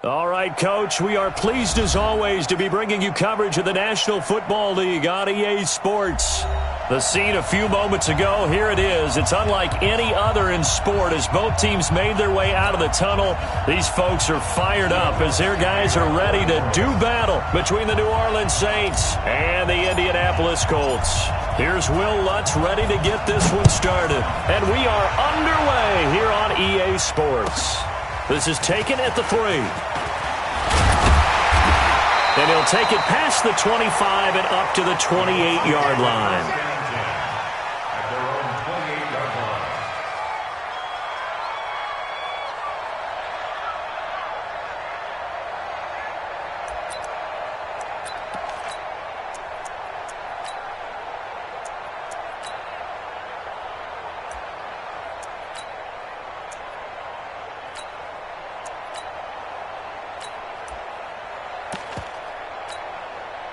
All right, Coach, we are pleased as always to be bringing you coverage of the National Football League on EA Sports. The scene a few moments ago, here it is. It's unlike any other in sport as both teams made their way out of the tunnel. These folks are fired up as their guys are ready to do battle between the New Orleans Saints and the Indianapolis Colts. Here's Will Lutz ready to get this one started. And we are underway here on EA Sports. This is taken at the 3. And he'll take it past the 25 and up to the 28-yard line.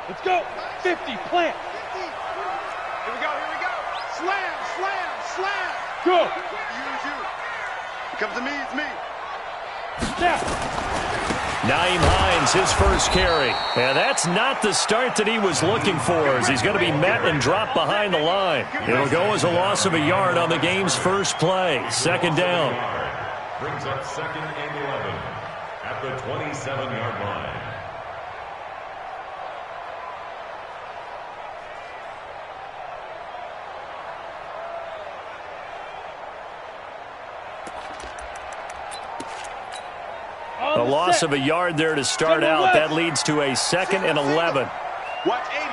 Let's go. 50, plant. 50. Here we go. Slam. Go. You. It comes to me, it's me. Snap. Nyheim Hines, his first carry. And that's not the start that he was looking for as he's going to be met and dropped behind the line. It'll go as a loss of a yard on the game's first play. Second down. Brings up 2nd and 11 at the 27-yard line. A loss of a yard there to start out. That leads to a 2nd and 11. Watch 80.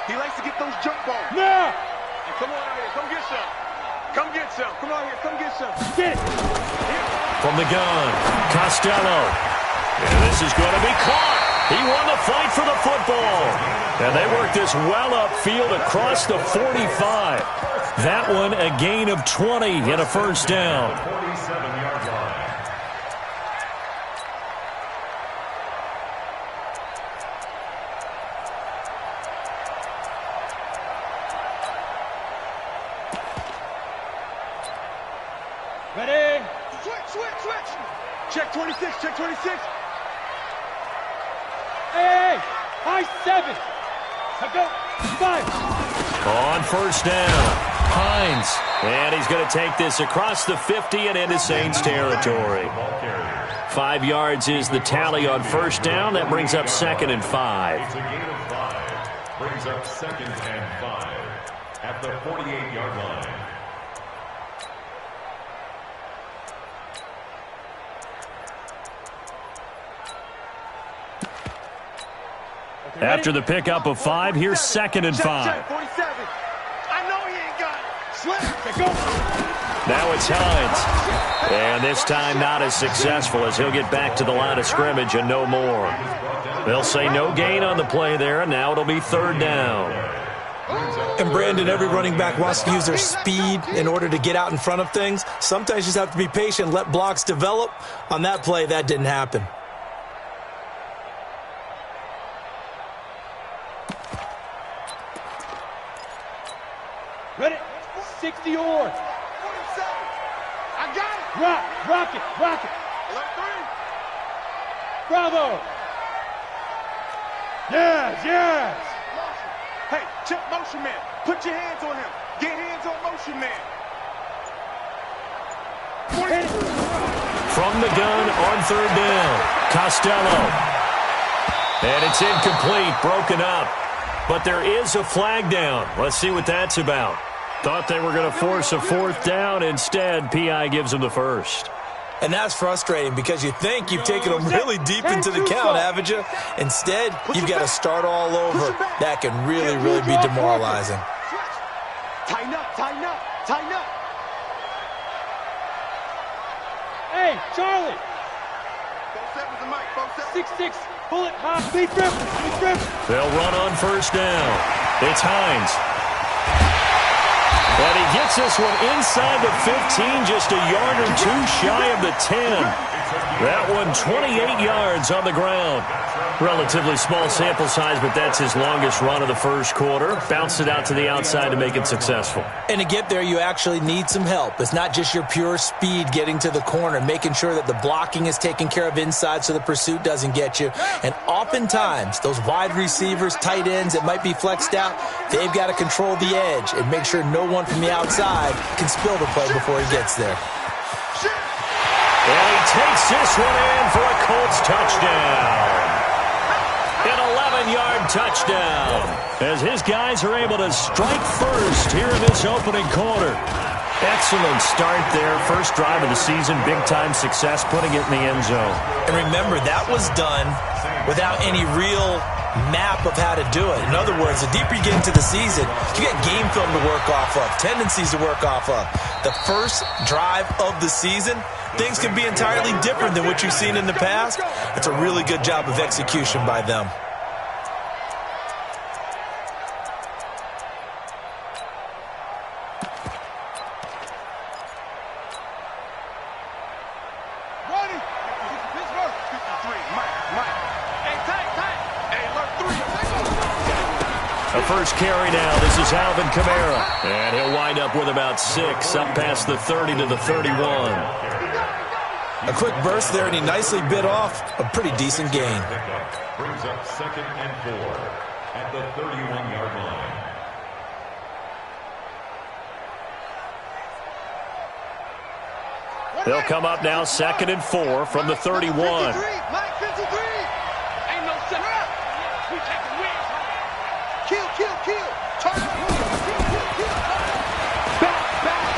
He likes to get those jump balls. No. Hey, come on out here. Come get some. Come on here. Come get some. Get it. From the gun, Costello. And this is going to be caught. He won the fight for the football. And they work this well upfield across the 45. That one a gain of 20 and a first down. 47-yard line. Ready. Switch. Check 26. Hey. High 7. Let's go. 5. On first down, Hines. And he's going to take this across the 50 and into Saints territory. 5 yards is the tally on first down. That brings up 2nd and 5. It's a gain of 5. Brings up 2nd and 5 at the 48-yard line. After the pickup of 5, here's 2nd and 5. 47. I know he ain't got it. Slip. Go. Now it's Hines. And this time not as successful as he'll get back to the line of scrimmage and no more. They'll say no gain on the play there, and now it'll be 3rd down. And Brandon, every running back wants to use their speed in order to get out in front of things. Sometimes you just have to be patient, let blocks develop. On that play, that didn't happen. Ready. 60 or. 47. I got it. Rock it. Alert 3. Bravo. Yes. Hey, check motion man. Put your hands on him. Get hands on motion man. From the gun on 3rd down, Costello. And it's incomplete, broken up. But there is a flag down. Let's see what that's about. Thought they were going to force a 4th down. Instead, P.I. gives them the first. And that's frustrating because you think you've taken them really deep into the count, haven't you? Instead, you've got to start all over. That can really be demoralizing. Tighten up. Hey, Charlie. 4-7's the mic. 6-6. Bullet hot. Speed grip. They'll run on first down. It's Hines. And he gets this one inside the 15, just a yard or two shy of the 10. That one 28 yards on the ground. Relatively small sample size, but that's his longest run of the first quarter. Bounced it out to the outside to make it successful. And to get there, you actually need some help. It's not just your pure speed getting to the corner, making sure that the blocking is taken care of inside so the pursuit doesn't get you. And oftentimes, those wide receivers, tight ends that might be flexed out, they've got to control the edge and make sure no one from the outside can spill the play before he gets there. And he takes this one in for a Colts touchdown. An 11-yard touchdown as his guys are able to strike first here in this opening quarter. Excellent start there. First drive of the season, big-time success, putting it in the end zone. And remember, that was done without any real map of how to do it. In other words, the deeper you get into the season, you get game film to work off of, tendencies to work off of. The first drive of the season, things can be entirely different than what you've seen in the past. It's a really good job of execution by them. A first carry now. This is Alvin Kamara. And he'll wind up with about 6, up past the 30 to the 31. A quick burst there, and he nicely bit off a pretty decent gain. Brings up 2nd and 4 at the 31-yard line. They'll come up now 2nd and 4 from the 31. Mike 53. Ain't no second. We taking wins. Kill. Turn up. Kill. Back.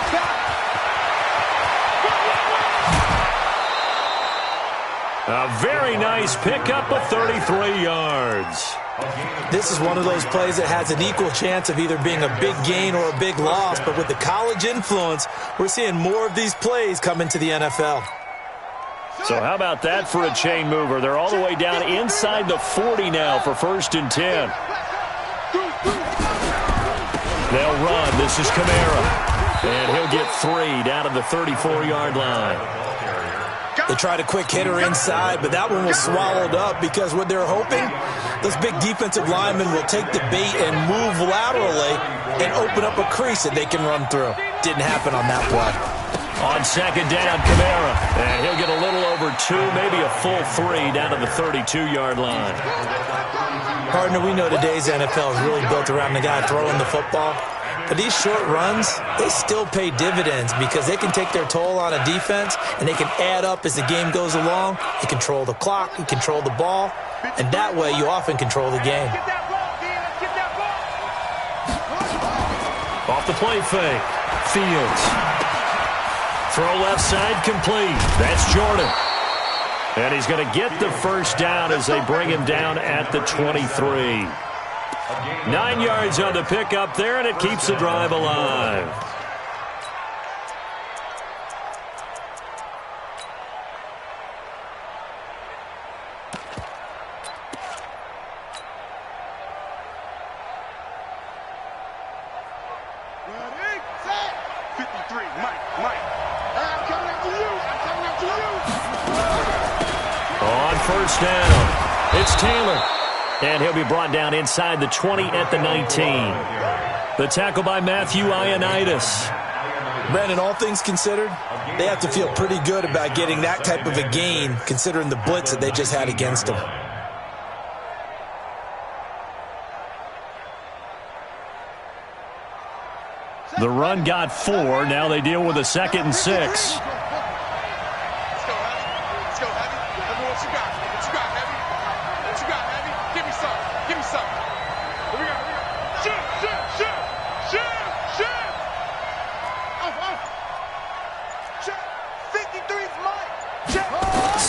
A very nice pickup of 33 yards. This is one of those plays that has an equal chance of either being a big gain or a big loss, but with the college influence, we're seeing more of these plays come into the NFL. So how about that for a chain mover? They're all the way down inside the 40 now for 1st and 10. They'll run. This is Kamara. And he'll get 3 down to the 34-yard line. They tried a quick hitter inside, but that one was swallowed up because what they're hoping, those big defensive linemen will take the bait and move laterally and open up a crease that they can run through. Didn't happen on that play. On 2nd down, Kamara. And he'll get a little over 2, maybe a full 3 down to the 32-yard line. Partner, we know today's NFL is really built around the guy throwing the football. But these short runs, they still pay dividends because they can take their toll on a defense and they can add up as the game goes along. You control the clock, you control the ball, and that way you often control the game. Off the play fake. Fields. Throw left side complete. That's Jordan. And he's going to get the first down as they bring him down at the 23. 9 yards on the pickup there, and it keeps the drive alive. Ready, set. 53, Mike. I'm coming after you. On 1st down, it's Taylor. And he'll be brought down inside the 20 at the 19. The tackle by Matthew Ioannidis. Brandon, all things considered, they have to feel pretty good about getting that type of a gain considering the blitz that they just had against them. The run got 4. Now they deal with a 2nd and 6.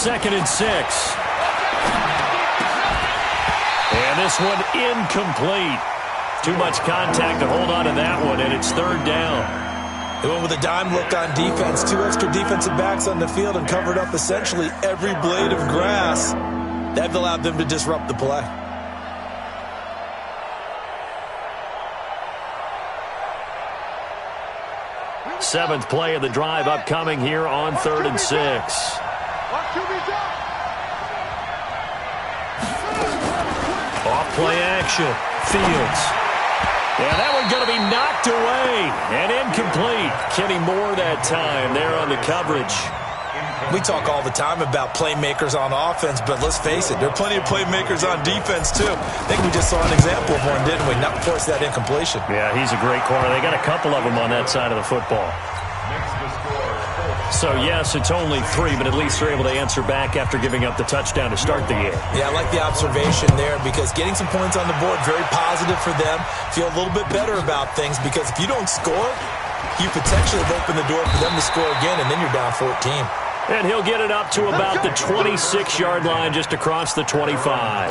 Second and 6. And this one incomplete. Too much contact to hold on to that one, and it's 3rd down. They went with a dime look on defense. 2 extra defensive backs on the field and covered up essentially every blade of grass. That allowed them to disrupt the play. 7th play of the drive upcoming here on 3rd and 6. Off play action. Fields. Yeah, that one's going to be knocked away and incomplete. Kenny Moore that time there on the coverage. We talk all the time about playmakers on offense, but let's face it, there are plenty of playmakers on defense, too. I think we just saw an example of one, didn't we? Not force that incompletion. Yeah, he's a great corner. They got a couple of them on that side of the football. So, yes, it's only 3, but at least they're able to answer back after giving up the touchdown to start the game. Yeah, I like the observation there because getting some points on the board, very positive for them. Feel a little bit better about things because if you don't score, you potentially have opened the door for them to score again, and then you're down 14. And he'll get it up to about the 26-yard line, just across the 25.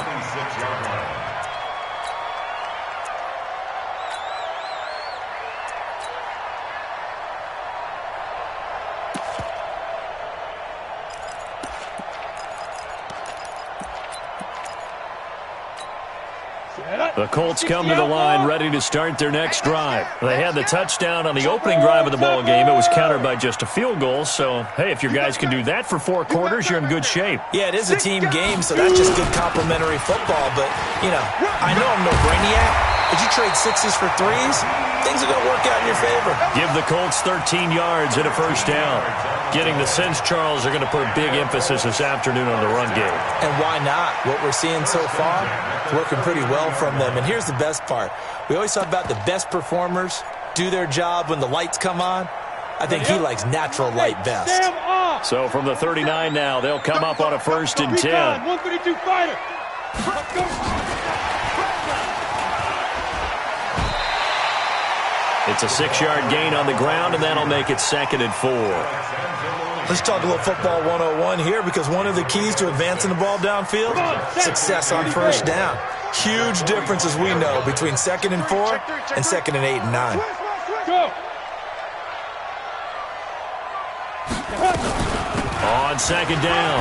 The Colts come to the line ready to start their next drive. They had the touchdown on the opening drive of the ball game. It was countered by just a field goal. So, hey, if your guys can do that for 4 quarters, you're in good shape. Yeah, it is a team game, so that's just good complimentary football. But, you know, I know I'm no brainiac. But you trade 6s for 3s, things are going to work out in your favor. Give the Colts 13 yards and a first down. Getting the sense Charles are going to put a big emphasis this afternoon on the run game. And why not? What we're seeing so far is working pretty well from them. And here's the best part. We always talk about the best performers do their job when the lights come on. I think he likes natural light best. So from the 39 now, they'll come up on a 1st and 10. 132 fighter. It's a 6-yard gain on the ground, and that'll make it 2nd and 4. Let's talk a little football 101 here because one of the keys to advancing the ball downfield, success on first down. Huge difference, as we know, between 2nd and 4 and 2nd and 8 and 9. Go. On 2nd down,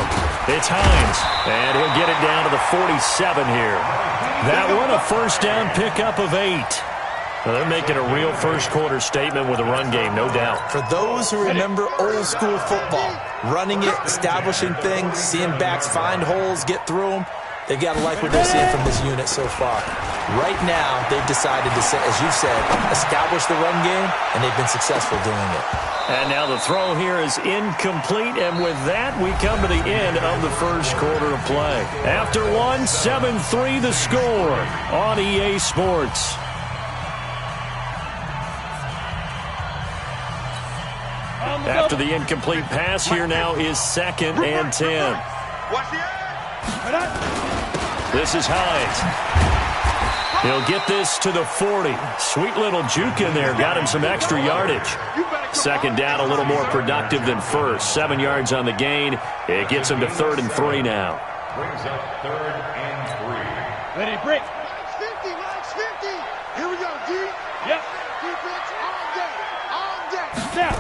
it's Hines, and he'll get it down to the 47 here. That one, a first down pickup of 8. Well, they're making a real first-quarter statement with a run game, no doubt. For those who remember old-school football, running it, establishing things, seeing backs find holes, get through them, they've got to like what they're seeing from this unit so far. Right now, they've decided to, as you said, establish the run game, and they've been successful doing it. And now the throw here is incomplete, and with that, we come to the end of the first quarter of play. After one, 7-3 the score on EA Sports. After the incomplete pass, here now is 2nd and 10. This is Hines. He'll get this to the 40. Sweet little juke in there. Got him some extra yardage. 2nd down, a little more productive than first. 7 yards on the gain. It gets him to 3rd and 3 now. Brings up 3rd and 3. Ready to break. Max 50, Max 50. Here we go, D. Yep. Defense on deck, on deck. Snap.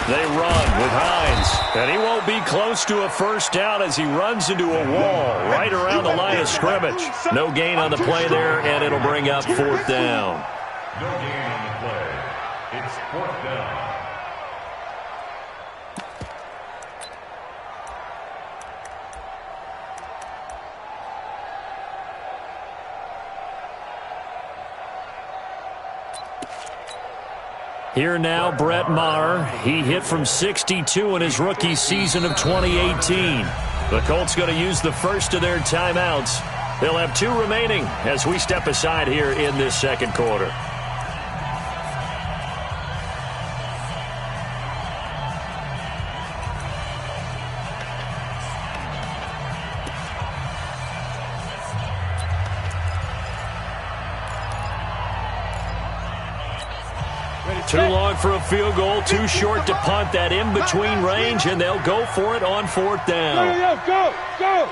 They run with Hines, and he won't be close to a first down as he runs into a wall right around the line of scrimmage. No gain on the play there, and it'll bring up 4th down. No gain on the play. It's 4th down. Here now, Brett Maher. He hit from 62 in his rookie season of 2018. The Colts going to use the first of their timeouts. They'll have 2 remaining as we step aside here in this second quarter. Too long for a field goal, too short to punt. That in-between range, and they'll go for it on 4th down. Go, go.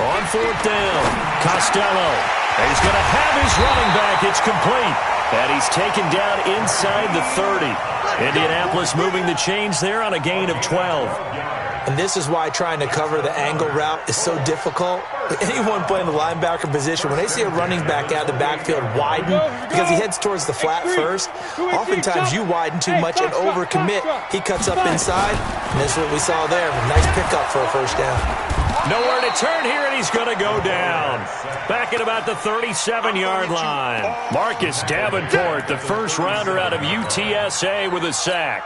On 4th down, Costello. He's going to have his running back. It's complete. And he's taken down inside the 30. Indianapolis moving the chains there on a gain of 12. And this is why trying to cover the angle route is so difficult. Anyone playing the linebacker position, when they see a running back out of the backfield widen because he heads towards the flat first, oftentimes you widen too much and overcommit. He cuts up inside, and this is what we saw there. Nice pickup for a first down. Nowhere to turn here, and he's going to go down. Back at about the 37-yard line. Marcus Davenport, the first rounder out of UTSA, with a sack.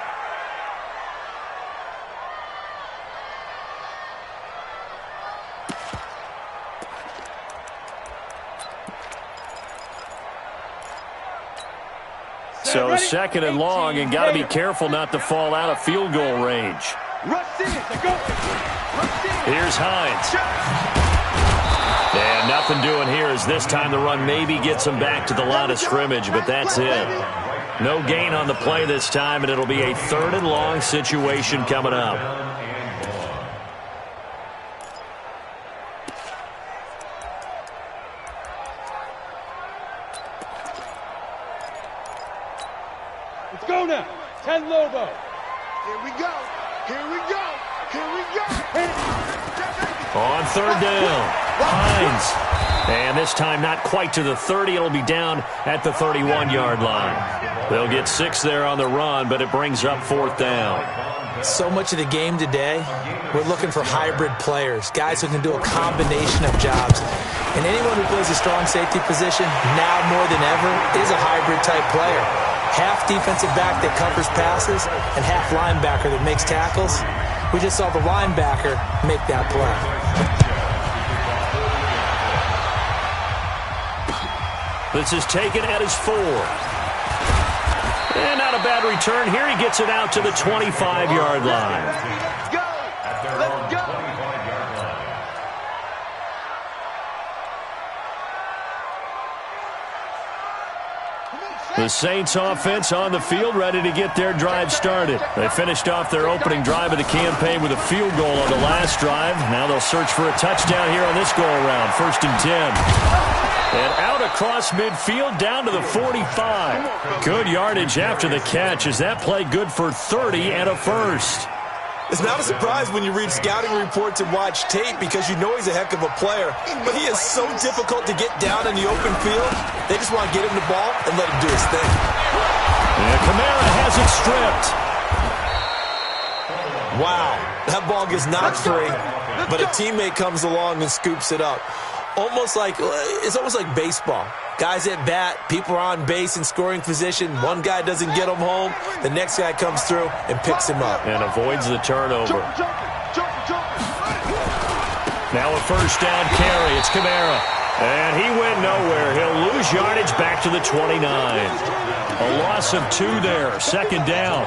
So second and long, and got to be careful not to fall out of field goal range. Here's Hines. And nothing doing here as this time the run maybe gets him back to the line of scrimmage, but that's it. No gain on the play this time, and it'll be a third and long situation coming up. Let's go now. 10 Lobo. Here we go. Here we go. Here we go. On third down, Hines. And this time not quite to the 30. It'll be down at the 31-yard line. They'll get 6 there on the run, but it brings up fourth down. So much of the game today, we're looking for hybrid players, guys who can do a combination of jobs. And anyone who plays a strong safety position, now more than ever, is a hybrid-type player. Half defensive back that covers passes and half linebacker that makes tackles. We just saw the linebacker make that play. This is taken at his 4. And not a bad return here. He gets it out to the 25-yard line. Let's go. Let's go. The Saints offense on the field, ready to get their drive started. They finished off their opening drive of the campaign with a field goal on the last drive. Now they'll search for a touchdown here on this go-around. 1st and 10. And out across midfield, down to the 45. Good yardage after the catch. Is that play good for 30 and a first? It's not a surprise when you read scouting reports and watch tape because you know he's a heck of a player. But he is so difficult to get down in the open field. They just want to get him the ball and let him do his thing. And Kamara has it stripped. Wow, that ball gets knocked free, but a teammate comes along and scoops it up. It's almost like baseball. Guys at bat, people are on base in scoring position. One guy doesn't get him home. The next guy comes through and picks him up. And avoids the turnover. Now a first down carry. It's Kamara. And he went nowhere. He'll lose yardage back to the 29. A loss of 2 there. 2nd down.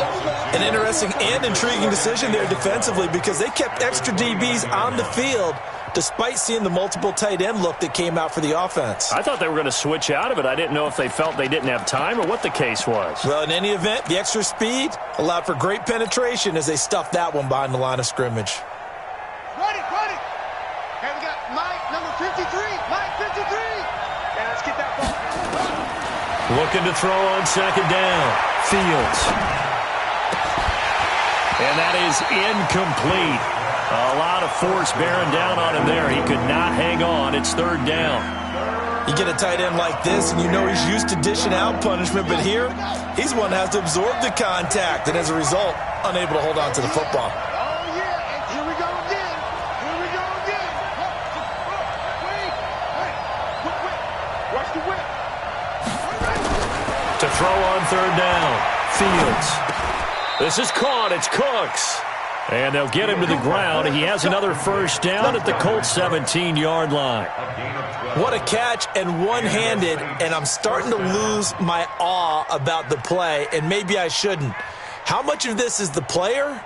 An interesting and intriguing decision there defensively because they kept extra DBs on the field despite seeing the multiple tight end look that came out for the offense. I thought they were going to switch out of it. I didn't know if they felt they didn't have time or what the case was. Well, in any event, the extra speed allowed for great penetration as they stuffed that one behind the line of scrimmage. Run it, run it. And we got Mike, number 53. Mike, 53. And let's get that ball. Looking to throw on 2nd down. Fields. And that is incomplete. A lot of force bearing down on him there. He could not hang on. It's 3rd down. You get a tight end like this, and you know he's used to dishing out punishment, but here, he's one that has to absorb the contact, and as a result, unable to hold on to the football. Oh, yeah. And here we go again. Here we go again. Wait. Hey. Whip. Watch the whip. To throw on 3rd down. Fields. This is caught. It's Cooks. And they'll get him to the ground. He has another first down at the Colts 17-yard line. What a catch and one-handed, and I'm starting to lose my awe about the play, and maybe I shouldn't. How much of this is the player?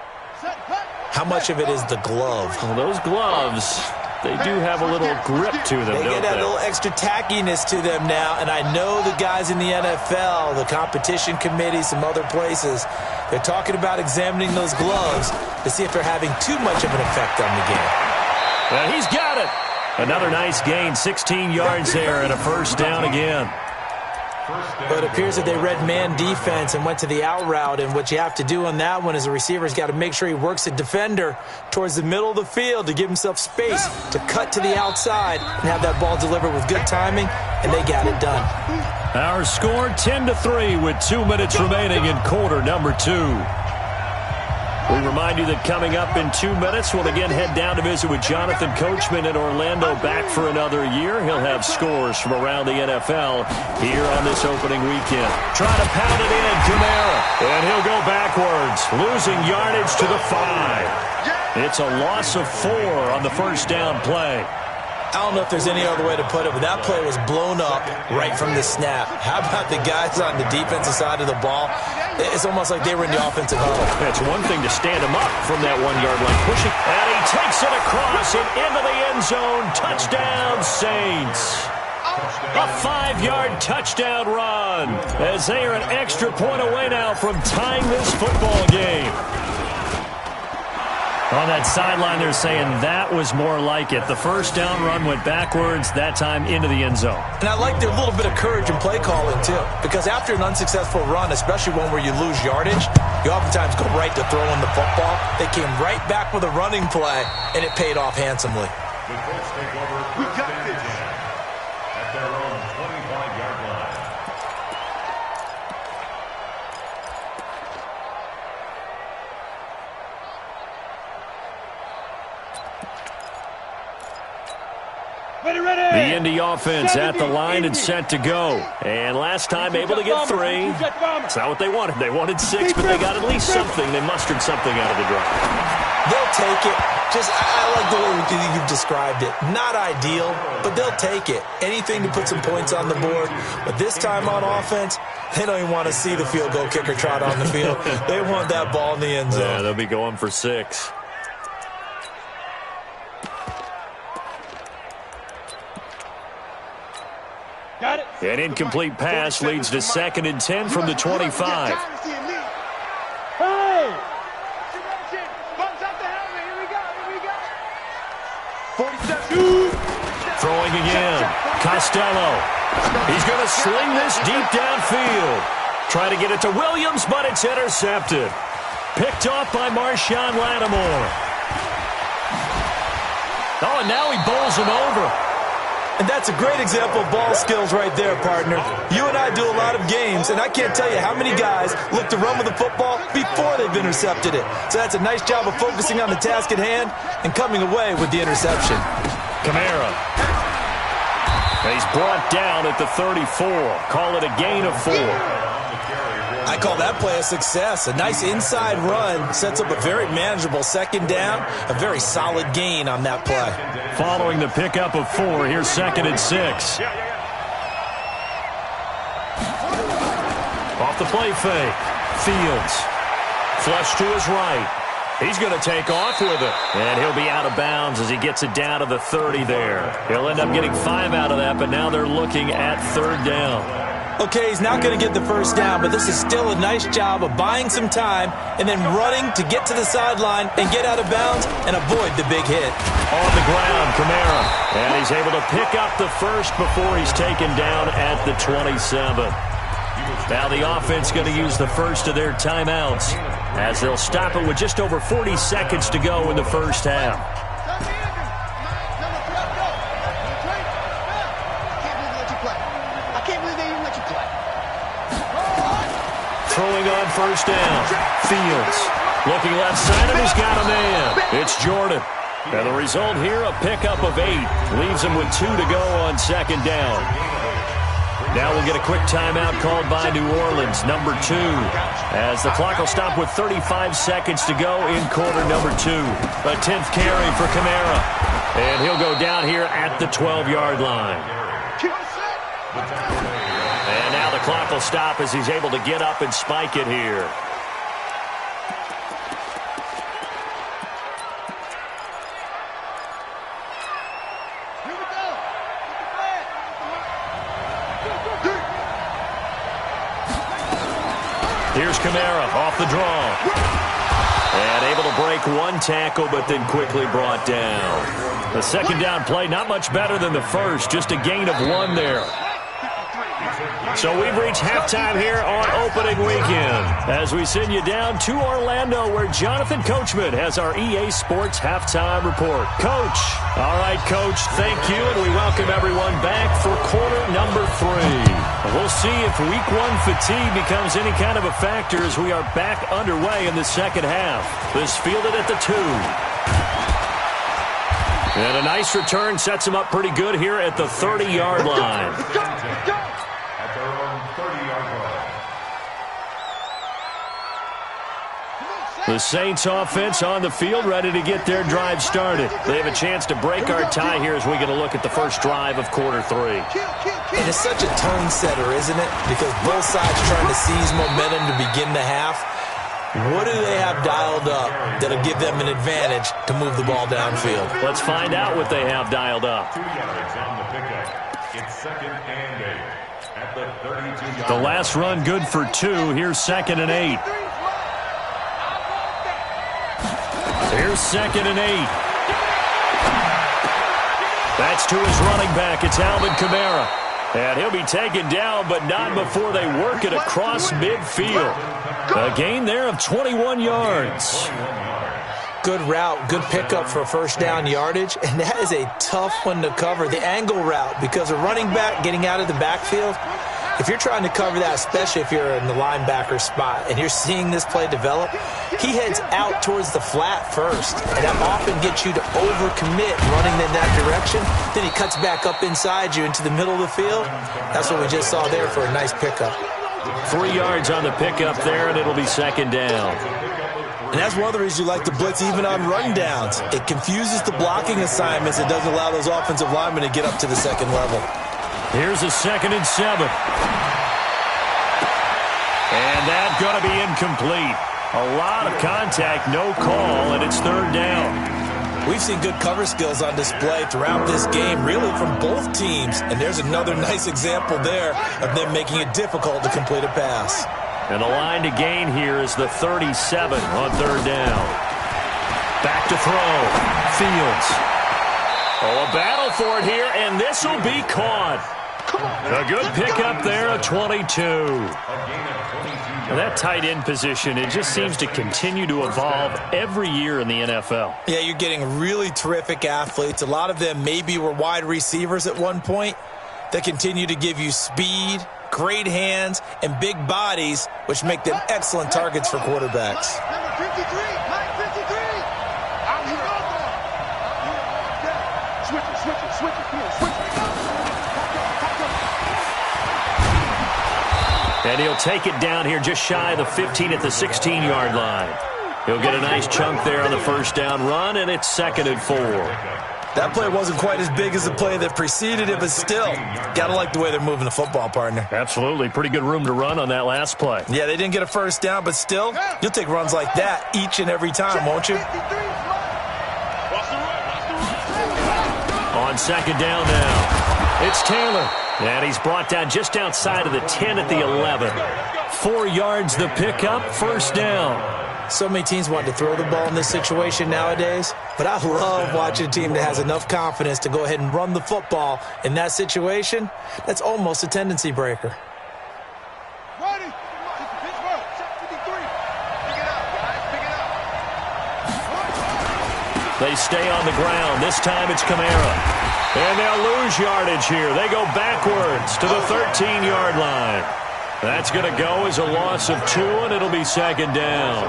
How much of it is the glove? Well, those gloves, they do have a little grip to them, They don't get that they? little extra tackiness to them now, and I know the guys in the NFL, the competition committee, some other places, they're talking about examining those gloves to see if they're having too much of an effect on the game. Well, he's got it. Another nice gain, 16 yards there, and a first down again. But it appears that they read man defense and went to the out route, and what you have to do on that one is the receiver's got to make sure he works the defender towards the middle of the field to give himself space to cut to the outside and have that ball delivered with good timing, and they got it done. Our score 10-3 with 2 minutes remaining in quarter number 2. We remind you that coming up in 2 minutes, we'll again head down to visit with Jonathan Coachman in Orlando, back for another year. He'll have scores from around the NFL here on this opening weekend. Trying to pound it in, Kamara. And he'll go backwards, losing yardage to the 5. It's a loss of 4 on the first down play. I don't know if there's any other way to put it, but that play was blown up right from the snap. How about the guys on the defensive side of the ball? It's almost like they were in the offensive huddle. It's one thing to stand him up from that 1 yard line, pushing, and he takes it across and into the end zone. Touchdown, Saints. A 5-yard touchdown run as they are an extra point away now from tying this football game. On that sideline, they're saying that was more like it. The first down run went backwards, that time into the end zone. And I like their little bit of courage in play calling, too. Because after an unsuccessful run, especially one where you lose yardage, you oftentimes go right to throwing the football. They came right back with a running play, and it paid off handsomely. The Colts take over first and 10 at their own 25-yard line. The Indy offense at the line and set to go. And last time able to get 3. That's not what they wanted. They wanted 6, but they got at least something. They mustered something out of the drive. They'll take it. I like the way you've described it. Not ideal, but they'll take it. Anything to put some points on the board. But this time on offense, they don't even want to see the field goal kicker trot on the field. They want that ball in the end zone. Yeah, they'll be going for 6. Got it. An incomplete pass leads to 2nd and 10 from the 25. Hey! Throwing again. Costello. He's going to sling this deep downfield. Try to get it to Williams, but it's intercepted. Picked off by Marshawn Lattimore. Oh, and now he bowls him over. And that's a great example of ball skills right there, partner. You and I do a lot of games, and I can't tell you how many guys look to run with the football before they've intercepted it. So that's a nice job of focusing on the task at hand and coming away with the interception. Kamara. He's brought down at the 34. Call it a gain of 4. I call that play a success. A nice inside run sets up a very manageable 2nd down. A very solid gain on that play. Following the pickup of 4, here's 2nd and 6. Off the play fake. Fields. Flush to his right. He's going to take off with it. And he'll be out of bounds as he gets it down to the 30 there. He'll end up getting 5 out of that, but now they're looking at 3rd down. Okay, he's not going to get the first down, but this is still a nice job of buying some time and then running to get to the sideline and get out of bounds and avoid the big hit. On the ground, Kamara. And he's able to pick up the first before he's taken down at the 27. Now the offense going to use the first of their timeouts as they'll stop it with just over 40 seconds to go in the first half. Throwing on first down. Fields looking left side, and he's got a man. It's Jordan. And the result here, a pickup of 8. Leaves him with 2 to go on 2nd down. Now we'll get a quick timeout called by New Orleans, number 2, as the clock will stop with 35 seconds to go in quarter number 2. A 10th carry for Kamara. And he'll go down here at the 12-yard line. And now the clock will stop as he's able to get up and spike it here. Here's Kamara off the draw. And able to break 1 tackle, but then quickly brought down. The 2nd down play, not much better than the first, just a gain of 1 there. So we've reached halftime here on opening weekend as we send you down to Orlando where Jonathan Coachman has our EA Sports halftime report. Coach. All right, Coach, thank you, and we welcome everyone back for quarter number 3. We'll see if week 1 fatigue becomes any kind of a factor as we are back underway in the second half. This fielded at the 2. And a nice return sets him up pretty good here at the 30-yard line. At their own 30-yard line. The Saints offense on the field ready to get their drive started. They have a chance to break our tie here as we get a look at the first drive of quarter 3. And it's such a tone setter, isn't it? Because both sides trying to seize momentum to begin the half. What do they have dialed up that'll give them an advantage to move the ball downfield? Let's find out what they have dialed up. 2 yards on the pickup. It's 2nd and 8 at the 32-yard The last run good for 2. Here's 2nd and 8. Here's 2nd and 8. That's to his running back. It's Alvin Kamara. And he'll be taken down, but not before they work it across midfield. A gain there of 21 yards. Good route, good pickup for first down yardage, and that is a tough one to cover. The angle route, because a running back getting out of the backfield, if you're trying to cover that, especially if you're in the linebacker spot and you're seeing this play develop, he heads out towards the flat first, and that often gets you to overcommit running in that direction. Then he cuts back up inside you into the middle of the field. That's what we just saw there for a nice pickup. 3 yards on the pickup there, and it'll be 2nd down. And that's one of the reasons you like to blitz even on rundowns. It confuses the blocking assignments. It doesn't allow those offensive linemen to get up to the second level. Here's a 2nd and 7. And that's going to be incomplete. A lot of contact, no call, and it's 3rd down. We've seen good cover skills on display throughout this game, really from both teams. And there's another nice example there of them making it difficult to complete a pass. And the line to gain here is the 37 on 3rd down. Back to throw. Fields. Oh, a battle for it here, and this will be caught. A good pickup there, a 22. Now that tight end position, it just seems to continue to evolve every year in the NFL. Yeah, you're getting really terrific athletes. A lot of them maybe were wide receivers at one point that continue to give you speed, great hands, and big bodies, which make them excellent targets for quarterbacks. Number 53, Mike 53. I'm here. Switch it, come on, switch it. And he'll take it down here just shy of the 15 at the 16-yard line. He'll get a nice chunk there on the first down run, and it's 2nd and 4. That play wasn't quite as big as the play that preceded it, but still, got to like the way they're moving the football, partner. Absolutely. Pretty good room to run on that last play. Yeah, they didn't get a first down, but still, you'll take runs like that each and every time, won't you? On 2nd down now, it's Taylor. And he's brought down just outside of the 10 at the 11. 4 yards the pickup, first down. So many teams want to throw the ball in this situation nowadays, but I love watching a team that has enough confidence to go ahead and run the football in that situation. That's almost a tendency breaker. Ready? Pittsburgh, check 53. Pick it up, guys, pick it up. They stay on the ground. This time it's Kamara. And they'll lose yardage here. They go backwards to the 13-yard line. That's going to go as a loss of 2, and it'll be 2nd down.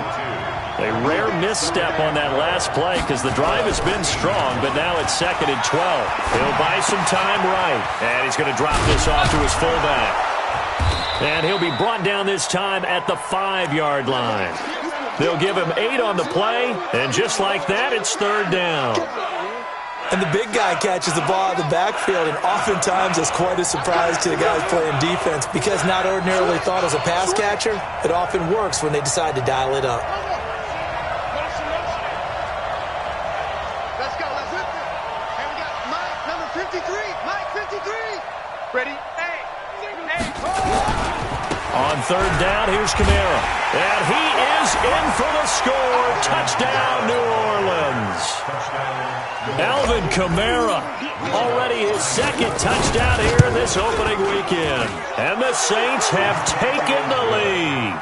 A rare misstep on that last play because the drive has been strong, but now it's 2nd and 12. He'll buy some time right, and he's going to drop this off to his fullback. And he'll be brought down this time at the 5-yard line. They'll give him 8 on the play, and just like that, it's 3rd down. And the big guy catches the ball out of the backfield, and oftentimes it's quite a surprise to the guys playing defense because not ordinarily thought as a pass catcher, it often works when they decide to dial it up. Let's go, let's rip it. And we got Mike, number 53. Mike 53. Ready? Hey. On third down, here's Kamara. And he is in for the score. Touchdown, New Orleans. Alvin Kamara, already his second touchdown here in this opening weekend. And the Saints have taken the lead.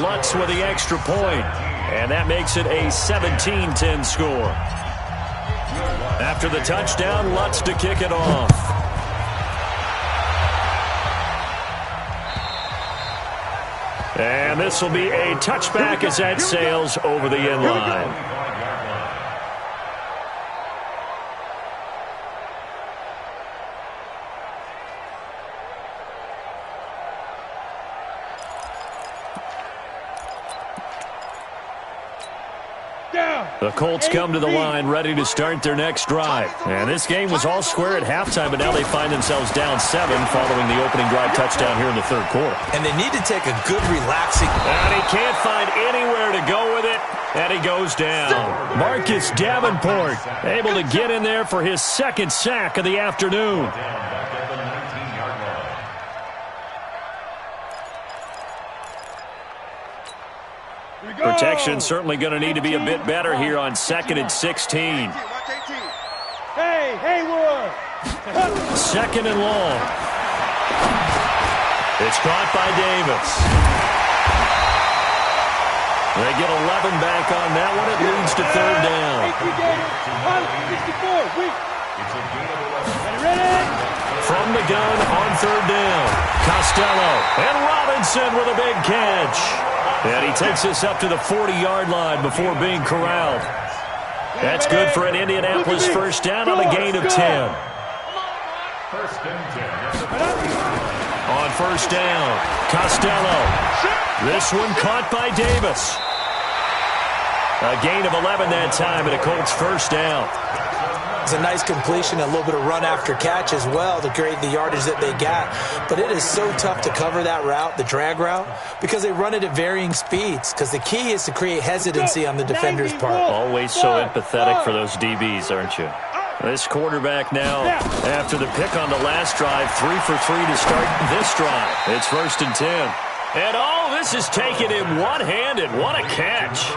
Lutz with the extra point. And that makes it a 17-10 score. After the touchdown, Lutz to kick it off. And this will be a touchback as that sails over the end line. The Colts come to the line ready to start their next drive. And this game was all square at halftime, but now they find themselves down 7 following the opening drive touchdown here in the third quarter. And they need to take a good relaxing. And he can't find anywhere to go with it, and he goes down. Marcus Davenport able to get in there for his second sack of the afternoon. Protection certainly going to need to be a bit better here on 2nd and 16. Hey, Haywood! 2nd and long. It's caught by Davis. They get 11 back on that one. It leads to third down. From the gun on third down. Costello and Robinson with a big catch. And he takes us up to the 40-yard line before being corralled. That's good for an Indianapolis first down on a gain of 10. On first down, Costello. This one caught by Davis. A gain of 11 that time and a Colts first down. It's a nice completion, a little bit of run after catch as well to create the yardage that they got. But it is so tough to cover that route, the drag route, because they run it at varying speeds. Because the key is to create hesitancy on the defender's part. Always so empathetic for those DBs, aren't you? This quarterback now, after the pick on the last drive, 3 for 3 to start this drive. It's 1st and 10. And this is taken in one-handed. What a catch.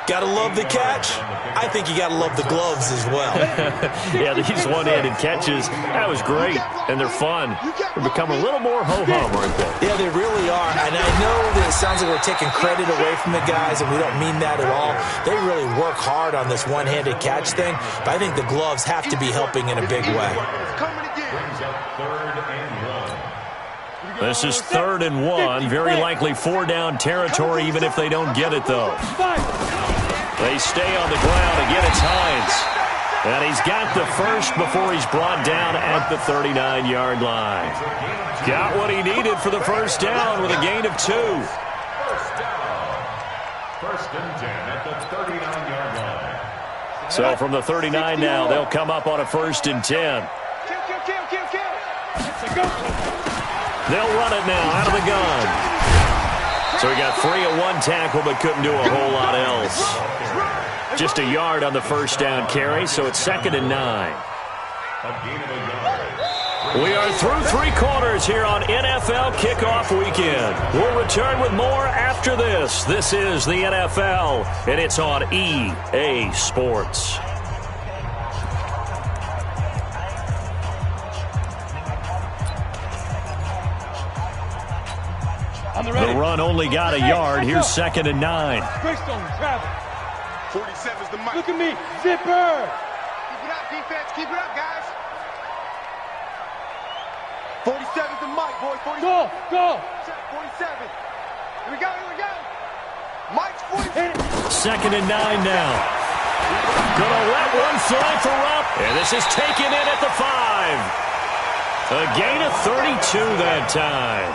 Gotta love the catch. I think you gotta love the gloves as well. Yeah, these one-handed catches, that was great. And they're fun. They've become a little more ho-hum, aren't they? Yeah, they really are. And I know that it sounds like we're taking credit away from the guys, and we don't mean that at all. They really work hard on this one-handed catch thing, but I think the gloves have to be helping in a big way. This is 3rd and 1. Very likely 4-down territory, even if they don't get it, though. They stay on the ground. Again, it's Hines. And he's got the first before he's brought down at the 39-yard line. Got what he needed for the first down with a gain of 2. First and 10 at the 39-yard line. So from the 39 now, they'll come up on a 1st and 10. They'll run it now out of the gun. So he got free of one tackle but couldn't do a whole lot else. Just a yard on the first down carry, so it's 2nd and 9. We are through 3 quarters here on NFL Kickoff Weekend. We'll return with more after this. This is the NFL, and it's on EA Sports. The run only got a yard. Here's 2nd and 9. Greystone, travel. 47's the mic. Look at me, zipper. Keep it up, defense. Keep it up, guys. 47's the mic, boys. 47. Go. 47. Here we go. Mike's 47. 2nd and 9 now. Gonna let one fly for Rupp. And this is taken in at the 5. A gain of 32 that time.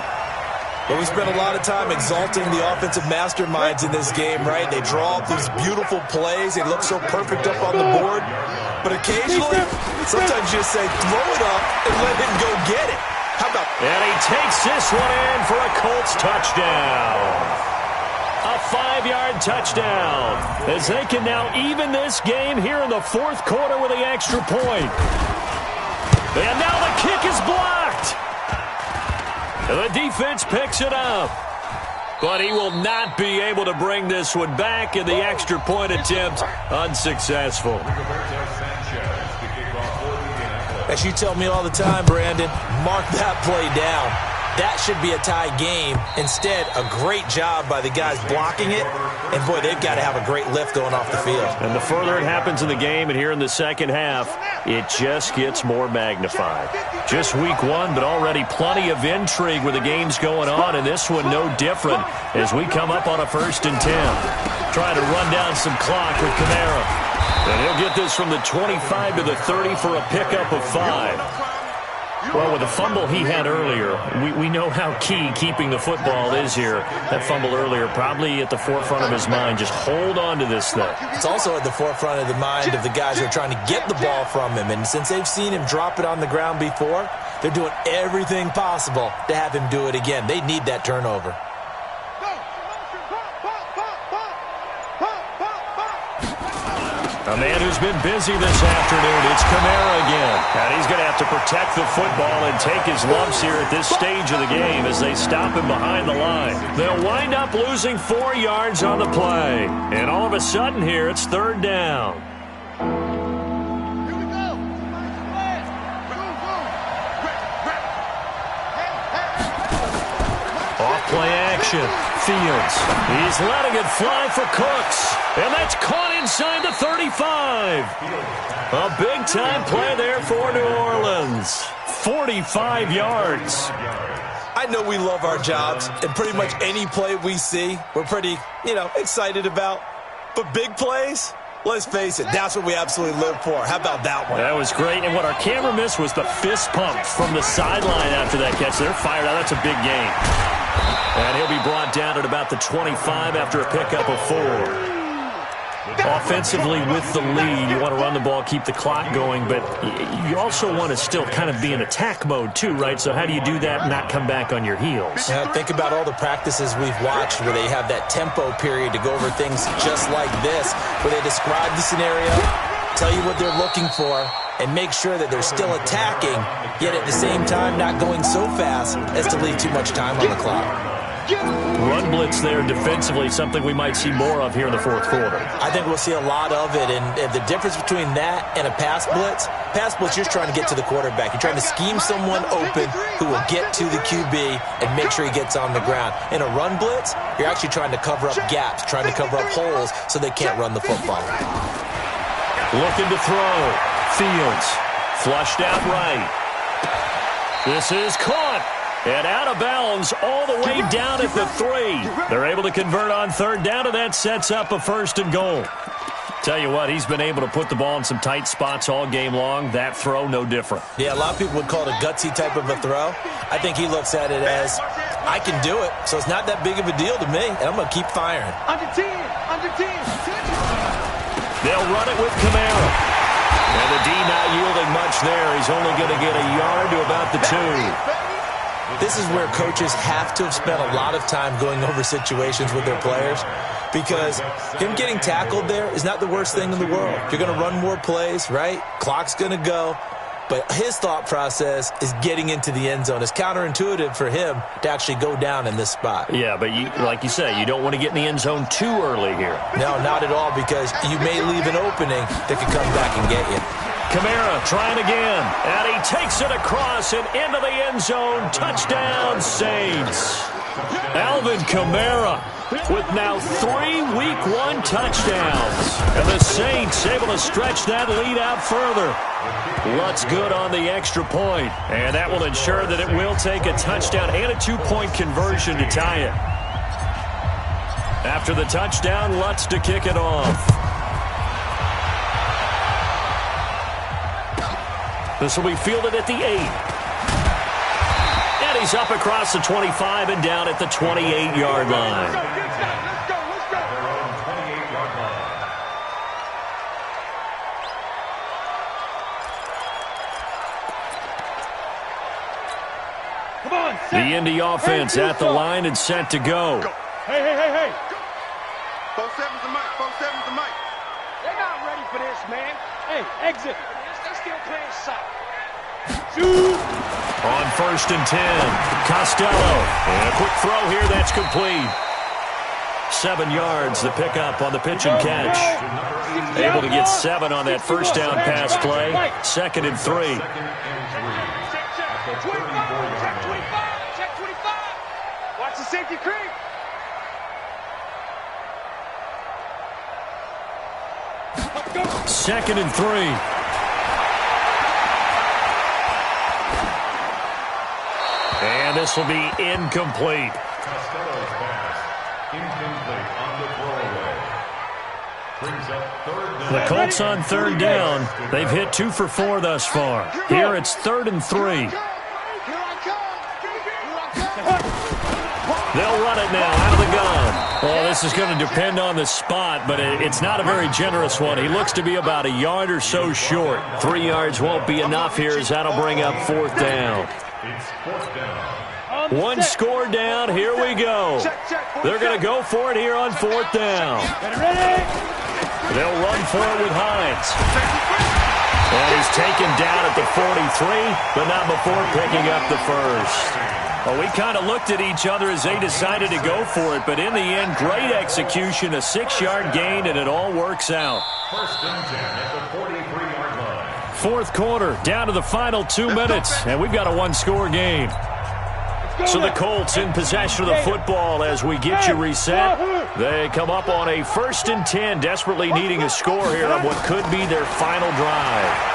Well, we spent a lot of time exalting the offensive masterminds in this game, right? They draw up these beautiful plays. They look so perfect up on the board. But occasionally, sometimes you just say, throw it up and let him go get it. How about... And he takes this one in for a Colts touchdown. A 5-yard touchdown. As they can now even this game here in the 4th quarter with the extra point. And now the kick is blocked. And the defense picks it up. But he will not be able to bring this one back, and the extra point attempt unsuccessful. As you tell me all the time, Brandon, mark that play down. That should be a tie game. Instead, a great job by the guys blocking it. And, boy, they've got to have a great lift going off the field. And the further it happens in the game and here in the second half, it just gets more magnified. Just week one, but already plenty of intrigue where the game's going on, and this one no different as we come up on a 1st and 10. Trying to run down some clock with Kamara. And he'll get this from the 25 to the 30 for a pickup of 5. Well, with the fumble he had earlier, we know how key keeping the football is here. That fumble earlier probably at the forefront of his mind. Just hold on to this thing. It's also at the forefront of the mind of the guys who are trying to get the ball from him. And since they've seen him drop it on the ground before, they're doing everything possible to have him do it again. They need that turnover. A man who's been busy this afternoon, it's Kamara again. And he's going to have to protect the football and take his lumps here at this stage of the game as they stop him behind the line. They'll wind up losing 4 yards on the play. And all of a sudden here, it's 3rd down. Off-play action. Fields. He's letting it fly for Cooks. And that's caught inside the 35. A big-time play there for New Orleans. 45 yards. I know we love our jobs, and pretty much any play we see, we're pretty, excited about. But big plays, let's face it, that's what we absolutely live for. How about that one? That was great, and what our camera missed was the fist pump from the sideline after that catch. They're fired out. That's a big game. And he'll be brought down at about the 25 after a pickup of 4. Offensively with the lead, you want to run the ball, keep the clock going, but you also want to still kind of be in attack mode too, right? So how do you do that and not come back on your heels? Yeah, think about all the practices we've watched where they have that tempo period to go over things just like this, where they describe the scenario, tell you what they're looking for, and make sure that they're still attacking, yet at the same time not going so fast as to leave too much time on the clock. Run blitz there defensively, something we might see more of here in the 4th quarter. I think we'll see a lot of it, and the difference between that and a pass blitz, you're just trying to get to the quarterback. You're trying to scheme someone open who will get to the QB and make sure he gets on the ground. In a run blitz, you're actually trying to cover up gaps, trying to cover up holes so they can't run the football. Looking to throw. Fields. Flushed out right. This is caught. And out of bounds all the way down at the 3. They're able to convert on 3rd down, and that sets up a 1st and goal. Tell you what, he's been able to put the ball in some tight spots all game long. That throw, no different. Yeah, a lot of people would call it a gutsy type of a throw. I think he looks at it as, I can do it, so it's not that big of a deal to me, and I'm going to keep firing. Under 10, under 10. They'll run it with Kamara. And the D not yielding much there. He's only going to get a yard to about the 2. This is where coaches have to have spent a lot of time going over situations with their players, because him getting tackled there is not the worst thing in the world. You're going to run more plays, right? Clock's going to go. But his thought process is getting into the end zone. It's counterintuitive for him to actually go down in this spot. Yeah, but like you say, you don't want to get in the end zone too early here. No, not at all, because you may leave an opening that could come back and get you. Kamara trying again, and he takes it across and into the end zone. Touchdown, Saints. Alvin Kamara with now 3 Week 1 touchdowns. And the Saints able to stretch that lead out further. Lutz good on the extra point, and that will ensure that it will take a touchdown and a 2-point conversion to tie it. After the touchdown, Lutz to kick it off. This will be fielded at the 8. And he's up across the 25 and down at the 28-yard line. Let's go. Their own 28-yard line. Come on, The Indy offense at the line and set to go. Hey. 4-7's the mic. 4-7's the mic. They're not ready for this, man. Hey, exit. They still playing soccer. On 1st and 10, Costello. And a quick throw here, that's complete. 7 yards, the pickup on the pitch and catch. Able to get 7 on that first down pass play. 2nd and 3. Check 25. Check 25. Watch the safety creep. Second and 3. And this will be incomplete. Costello's pass, incomplete on the throwaway. Brings up 3rd down. The Colts on 3rd down. They've hit 2 for 4 thus far. Here it's 3rd and 3. They'll run it now out of the gun. Well, this is going to depend on the spot, but it's not a very generous one. He looks to be about a yard or so short. 3 yards won't be enough here as that'll bring up 4th down. It's 4th down. 1 score down. Here we go. They're going to go for it here on 4th down. They'll run for it with Hines. And he's taken down at the 43, but not before picking up the first. Well, we kind of looked at each other as they decided to go for it, but in the end, great execution, a 6-yard gain, and it all works out. 1st and 10 at the 43-yard line. 4th quarter, down to the final 2 minutes, and we've got a 1-score game. So the Colts in possession of the football as we get you reset. They come up on a 1st and 10, desperately needing a score here on what could be their final drive.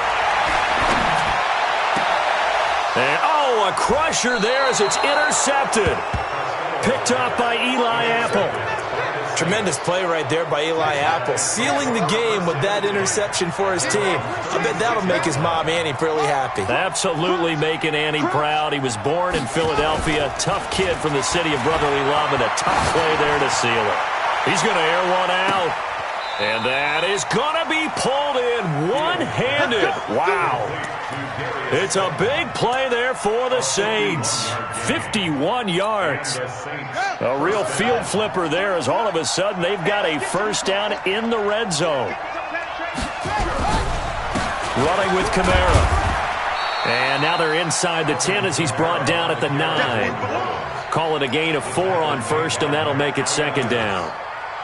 And, a crusher there as it's intercepted. Picked off by Eli Apple. Tremendous play right there by Eli Apple, sealing the game with that interception for his team. I bet that'll make his mom, Annie, really happy. Absolutely making Annie proud. He was born in Philadelphia. Tough kid from the city of brotherly love, and a tough play there to seal it. He's going to air one out. And that is going to be pulled in one-handed. Wow. It's a big play there for the Saints. 51 yards. A real field flipper there as all of a sudden they've got a 1st down in the red zone. Running with Kamara. And now they're inside the 10 as he's brought down at the 9. Call it a gain of 4 on 1st, and that'll make it 2nd down.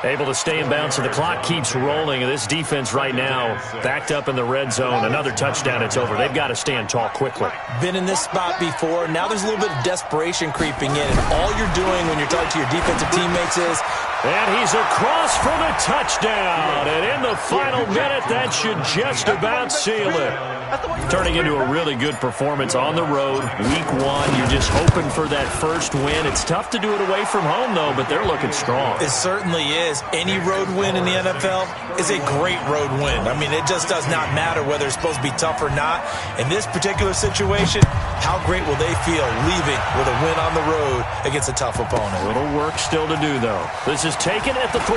Able to stay in bounds, so the clock keeps rolling. And this defense right now backed up in the red zone. Another touchdown, it's over. They've got to stand tall quickly. Been in this spot before. Now there's a little bit of desperation creeping in. And all you're doing when you're talking to your defensive teammates is... And he's across for the touchdown. And in the final minute, that should just about seal it. Turning into a really good performance on the road. Week 1, you're just hoping for that first win. It's tough to do it away from home, though, but they're looking strong. It certainly is. Any road win in the NFL is a great road win. I mean, it just does not matter whether it's supposed to be tough or not. In this particular situation, how great will they feel leaving with a win on the road against a tough opponent? A little work still to do, though. This is taken at the 3.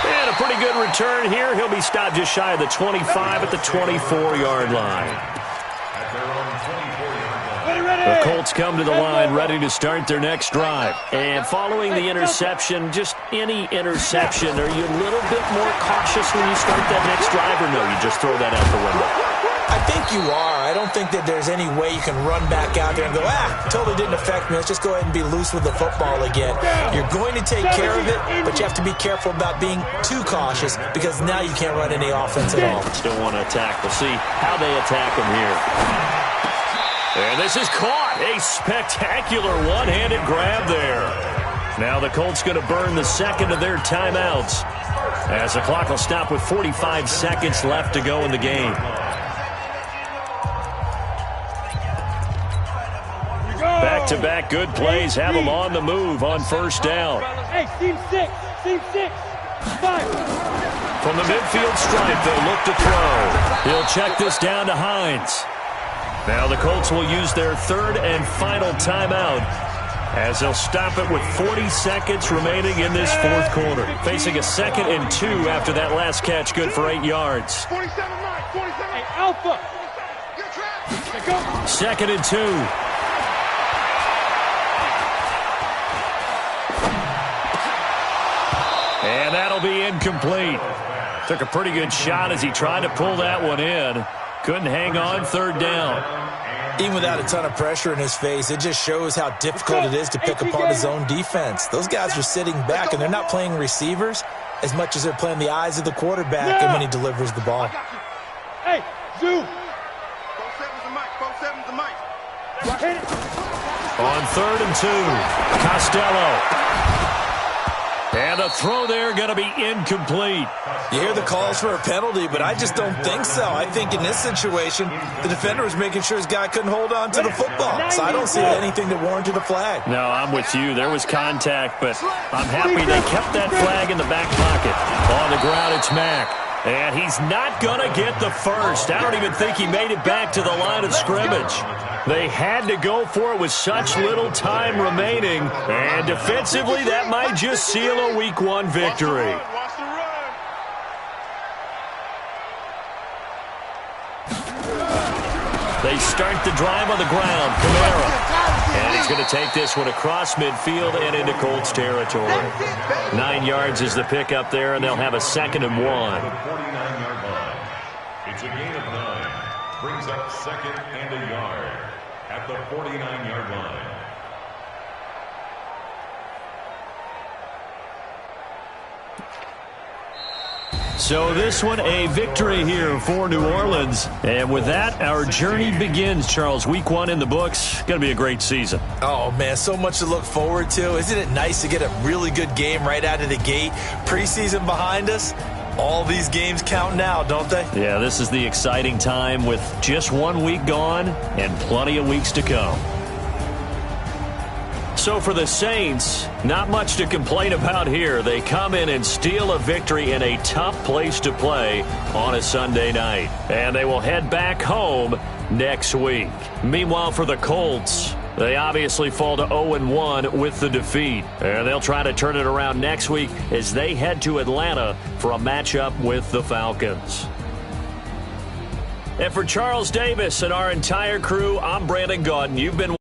And a pretty good return here. He'll be stopped just shy of the 25 at the 24-yard line. At their own 24-yard line. The Colts come to the line ready to start their next drive. And following the interception, just any interception, are you a little bit more cautious when you start that next drive, or no, you just throw that out the window? I think you are. I don't think that there's any way you can run back out there and go, totally didn't affect me. Let's just go ahead and be loose with the football again. You're going to take care of it, but you have to be careful about being too cautious because now you can't run any offense at all. Still want to attack. We'll see how they attack them here. And this is caught. A spectacular one-handed grab there. Now the Colts going to burn the second of their timeouts as the clock will stop with 45 seconds left to go in the game. Back-to-back good plays have them on the move on 1st down. Hey, team 6, 5. From the midfield stripe, they'll look to throw. He'll check this down to Hines. Now the Colts will use their 3rd and final timeout as they'll stop it with 40 seconds remaining in this 4th quarter. Facing a 2nd and 2 after that last catch, good for 8 yards. 47 right, 47. Hey, Alpha. 2nd and 2. And that'll be incomplete. Took a pretty good shot as he tried to pull that one in. Couldn't hang on third down. Even without a ton of pressure in his face, it just shows how difficult it is to pick apart his own defense. Those guys are sitting back, and they're not playing receivers as much as they're playing the eyes of the quarterback and when he delivers the ball. Hey, Zoo. 4-7's the mic. 4-7's the mic. Hit it. On 3rd and 2, Costello. And a throw there going to be incomplete. You hear the calls for a penalty, but I just don't think so. I think in this situation, the defender was making sure his guy couldn't hold on to the football. So I don't see anything that warranted a flag. No, I'm with you. There was contact, but I'm happy they kept that flag in the back pocket. On the ground, it's Mack. And he's not going to get the first. I don't even think he made it back to the line of scrimmage. They had to go for it with such little time remaining. And defensively, that might just seal a Week 1 victory. Watch the run. They start the drive on the ground. Kamara. And he's going to take this one across midfield and into Colts territory. 9 yards is the pickup there, and they'll have a 2nd and 1. 49-yard line. It's a gain of 9. Brings up 2nd and a yard at the 49-yard line. So this one, a victory here for New Orleans. And with that, our journey begins, Charles. Week 1 in the books. Going to be a great season. Oh, man, so much to look forward to. Isn't it nice to get a really good game right out of the gate? Preseason behind us. All these games count now, don't they? Yeah, this is the exciting time with just 1 week gone and plenty of weeks to come. So for the Saints, not much to complain about here. They come in and steal a victory in a tough place to play on a Sunday night. And they will head back home next week. Meanwhile, for the Colts, they obviously fall to 0-1 with the defeat. And they'll try to turn it around next week as they head to Atlanta for a matchup with the Falcons. And for Charles Davis and our entire crew, I'm Brandon Gaudin. You've been